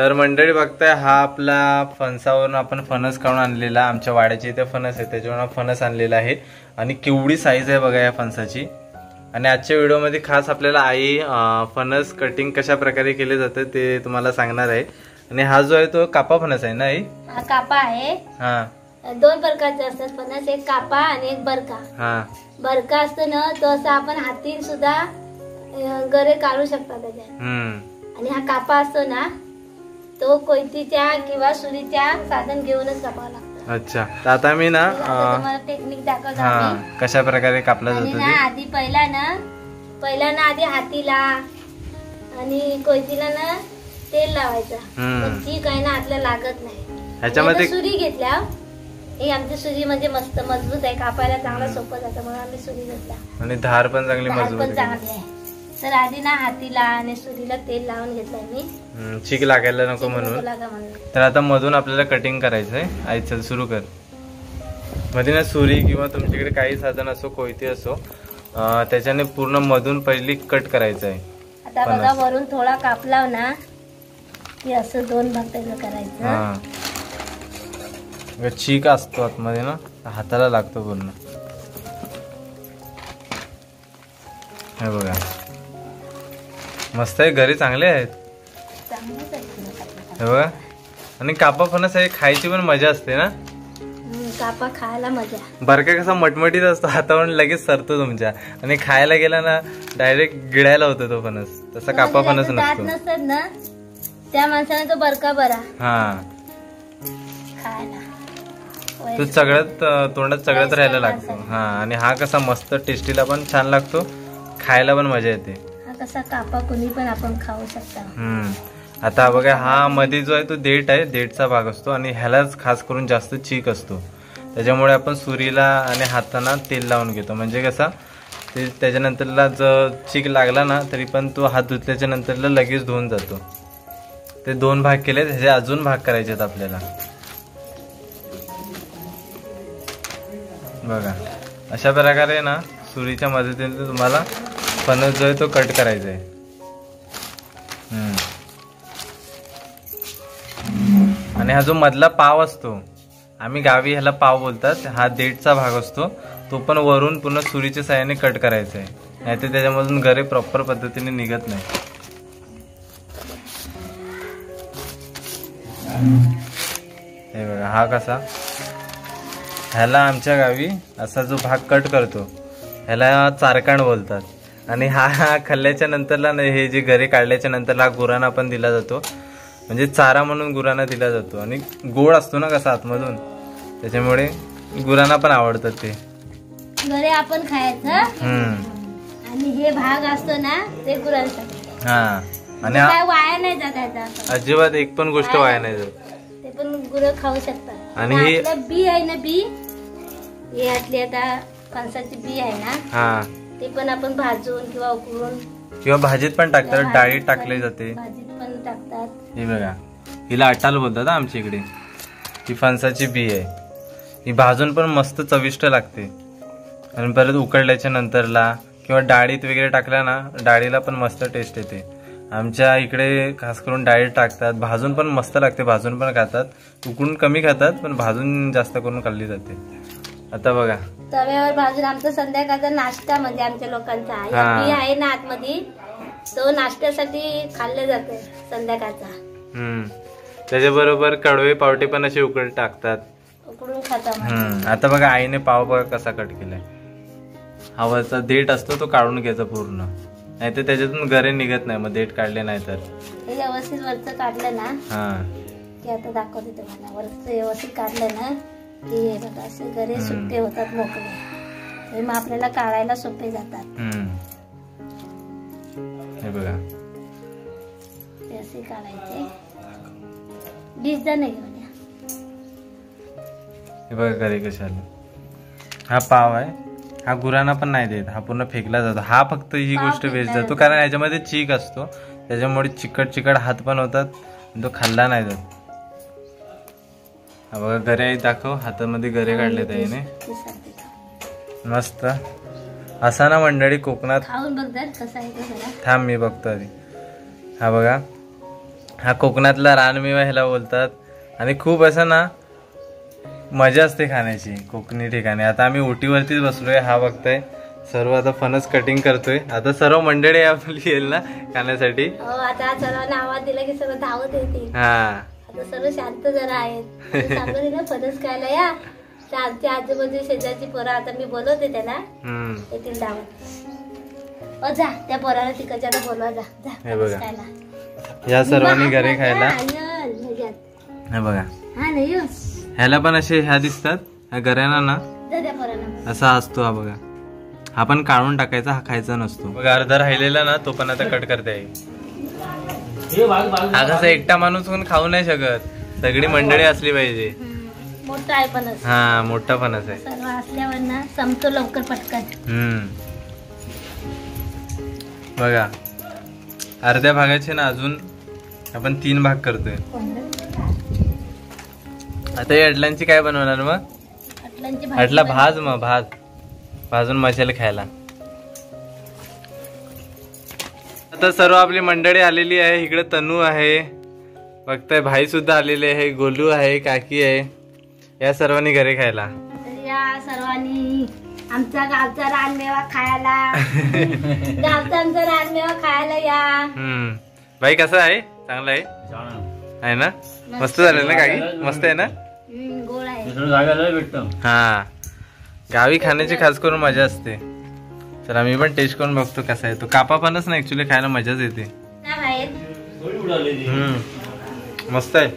तर मंडळी बघताय, हा आपला फणसावरून आपण फणस काढून आणलेला, आमच्या वाड्याच्या इथे फणस आहे त्याच्यावरून फणस आणलेला आहे आणि केवढी साईज आहे बघा या फणसाची। आणि आजच्या व्हिडिओमध्ये खास आपल्याला आई फणस कटिंग कशा प्रकारे केले जाते ते तुम्हाला सांगणार आहे। आणि हा जो आहे तो कापा फणस आहे ना आई? हा कापा आहे। हा, दोन प्रकारचे असतात फणस, एक कापा आणि एक बरका। हा, बरका असतो ना तो असं आपण हातीन सुद्धा गरे काढू शकता त्याच्यात। आणि हा कापा असतो ना तो कोयतीच्या किंवा सुरीच्या साधन घेऊनच कापावा लागतो। अच्छा, तर आता मी ना तुम्हाला टेक्निक दाखवतो आम्ही कशा प्रकारे कापला जातो ते। आधी पहिला ना आधी हातीला आणि कोयतीला ना तेल लावायचं, ठीक आहे ना, हातला लागत नाही। ह्याच्यामध्ये सुरी घेतल्या, ही आमची सुरी म्हणजे मस्त मजबूत आहे, कापायला चांगला सोपं जातं म्हणून आम्ही सुरी घेतला आणि धार पण चांगली मजबूत आहे। तर आधी ना हातीला आणि सुरीला तेल लावून घेतलंय मी, चीक लागायला नको म्हणून। तर आता मधून आपल्याला कटिंग करायचंय। आई चल सुरू कर। मध्ये ना सुरी किंवा तुमच्याकडे काही साधन असो, कोयती असो, त्याच्याने पूर्ण मधून पहिली कट करायचं आहे। आता बघा वरून थोडा कापला ना की असं दोन भाग त्याचं करायचं। चीक असतो आतमध्ये ना, हाताला लागतो पूर्ण। हे बघा मस्त आहे, घरी चांगले आहेत हे बघा। आणि कापा फणस आहे, खायची पण मजा असते ना, कापा खायला मजा। बरका कसा मटमटीत असतो, हातावरून लगेच सरतो तुमच्या, आणि खायला गेला ना डायरेक्ट गिळायला होतो तो फणस, तसा कापा फणस नसतो। नसतात ना त्या माणसाने तो बरका बरा खायला, तो सगळ्यात तोंडात सगळ्यात राहायला लागतो। हा, आणि हा कसा मस्त टेस्टीला पण छान लागतो, खायला पण मजा येते। हा कसा कापा कोणी पण आपण खाऊ शकता। आता बघा, हा मध्ये जो आहे तो देठ आहे, देठचा भाग असतो आणि ह्यालाच खास करून जास्त चीक असतो, त्याच्यामुळे आपण सुरीला आणि हाताना तेल लावून घेतो, म्हणजे कसा ते त्याच्यानंतरला जर चीक लागला ना तरी पण तो हात धुतल्याच्या नंतरला लगेच धुवून जातो। ते दोन भाग केले, ह्याचे अजून भाग करायचे आहेत आपल्याला बघा। अशा प्रकारे ना सुरीच्या मदतीने तुम्हाला फणस जो आहे तो कट करायचा आहे। आणि हा जो मधला पाव असतो, आम्ही गावी ह्याला पाव बोलतात, हा देठचा भाग असतो, तो पण वरून पूर्ण सुरीच्या साहाय्याने कट करायचा आहे, नाहीतर त्याच्यामधून गरे प्रॉपर पद्धतीने निघत नाही। हे बघा, हा कसा, ह्याला आमच्या गावी असा जो भाग कट करतो ह्याला चारकांड बोलतात। आणि हा खाल्ल्याच्या नंतरला हे जे गरे काढल्याच्या नंतरला गुरांना पण दिला जातो, म्हणजे चारा म्हणून गुरांना दिला जातो। आणि गोड असतो ना कसा आतमधून, त्याच्यामुळे गुरांना पण आवडतात ते गरे आपण खायचं। आणि हे भाग असतो ना ते गुरांसाठी। आणि काय वाया नाही जात, अजिबात एक पण गोष्ट वाया नाही जात, ते पण गुरं खाऊ शकतात। आणि हे बी आहे ना, बी हे यातली आता फणसाची बी आहे ना, ते पण आपण भाजून किंवा उकळून किंवा भाजीत पण टाकतात, डाळीत टाकले जाते, भाजीत पण टाकतात। हे बघा, हिला अटाल बोलतात आमच्या इकडे। ही फणसाची बी आहे, ही भाजून पण मस्त चविष्ट लागते। आणि परत उकळल्याच्या नंतरला किंवा डाळीत वगैरे टाकल्या ना, डाळीला पण मस्त टेस्ट येते। आमच्या इकडे खास करून डाळीत टाकतात, भाजून पण मस्त लागते, भाजून पण खातात, उकळून कमी खातात, पण भाजून जास्त करून खाल्ली जाते। आता बघा तव्यावर भाजून आमचा संध्याकाळचा नाश्ता म्हणजे आमच्या लोकांचा बी आहे ना आतमध्ये, तो नाश्त्यासाठी खाल्ले जाते संध्याकाळचा। त्याच्याबरोबर कडवे पावटे पण असे उकळून टाकतात, उकळून खातात। आता बघा आईने पाव बघा कसा कट केलाय, हवाचा देठ असतो तो काढून घ्यायचा पूर्ण, नाही तर त्याच्यातून गरे निघत नाही, मग देठ काढले नाही तर। हे व्यवस्थित वरचं काढलं ना की आता दाखवते तुम्हाला, वरचं व्यवस्थित काढलं ना की हे बघा असे गरे सुट्टे होतात, मोकळे, मग आपल्याला काढायला सोपे जातात। हे बघा असे काढायचे, डिझाईन नाही घेऊन या। हे बघा गरे कसे आले। हा पाव आहे, हा गुरांना पण नाही देत, हा पूर्ण फेकला जातो। हा फक्त ही गोष्ट वेस्ट जातो कारण याच्यामध्ये चीक असतो, त्याच्यामुळे चिकट चिकट हात पण होतात, तो खाल्ला नाही जात। हा बघा गरे आहे, दाखव, हातामध्ये गरे काढले त्याने मस्त। असा ना मंडळी कोकणात, खाऊन बघ कसा आहे तो जरा, थांब मी बघतो आधी। हा बघा, हा कोकणातला रानमेवा ह्याला बोलतात आणि खूप असं ना मजा असते खाण्याची कोकणी ठिकाणी. आता आम्ही ओटीवरतीच बसलोय. हा बघताय सर्व आता फणस कटिंग करतोय. आता सर्व मंडळी आपली येईल ना खाण्यासाठी. आता सर्वांना आवाज दिला की सर्व धावत येतील. हा आता सर्व शांत जरा आहेत. सांगत ना फणस खायला या. आमच्या आजूबाजू शेजारची पोरं आता मी बोलवते त्यांना येतील धावत. जा त्या पोराला तिकडच्या बोलवा जा. हे बघा या सर्वांनी घरी खायला. हे बघा ह्याला पण असे ह्या दिसतात ह्या गऱ्यांना ना असा असतो. हा बघा हा पण काढून टाकायचा. हा खायचा नसतो. बघा अर्धा राहिलेला ना तो पण आता कट करते आहे. हा कसा एकटा माणूस पण खाऊ नाही शकत. सगळी मंडळी असली पाहिजे. मोठा आहे फणस. हा मोठा फणस आहे. सर्व असल्यावर ना संपतो लवकर पटकन. बघा अर्ध्या भागाचे ना अजून आपण 3 भाग करतोय. आता या अडलांची काय बनवणार मग? अडला भाज मग भाजून मसाले खायला. आता सर्व आपली मंडळी आलेली आहे. इकडे तनू आहे बघताय. भाई सुद्धा आलेले आहे. गोलू आहे काकी आहे. या सर्वांनी घरी खायला. या सर्वांनी आमचा गावचा रानमेवा खायला. आमचा रानमेवा खायला या. भाई कसा आहे? चांगला आहे ना? मस्त झालं ना काकी? मस्त आहे ना? गोड आहे. हा गावी खाण्याची खास करून मजा असते. चला मी पण टेस्ट करून बघतो कसा आहे तो. कापा फणस ना ऍक्च्युली खायला मजाच येते. मस्त आहे.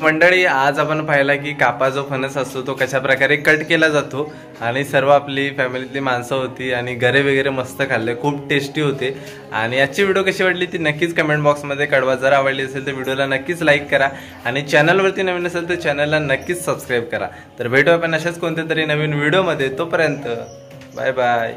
मंडळी आज आपण पाहिला की कापा जो फणस असतो तो कशा प्रकारे कट केला जातो आणि सर्व आपली फॅमिलीतली माणसं होती आणि गरे वगैरे मस्त खाल्ले. खूप टेस्टी होते. आणि आजची व्हिडिओ कशी वाटली ती नक्कीच कमेंट बॉक्समध्ये कळवा. जर आवडली असेल तर व्हिडिओला नक्कीच लाईक करा आणि चॅनलवरती नवीन असेल तर चॅनलला नक्कीच सबस्क्राईब करा. तर भेटू आपण अशाच कोणत्या तरी नवीन व्हिडिओमध्ये. तोपर्यंत बाय बाय.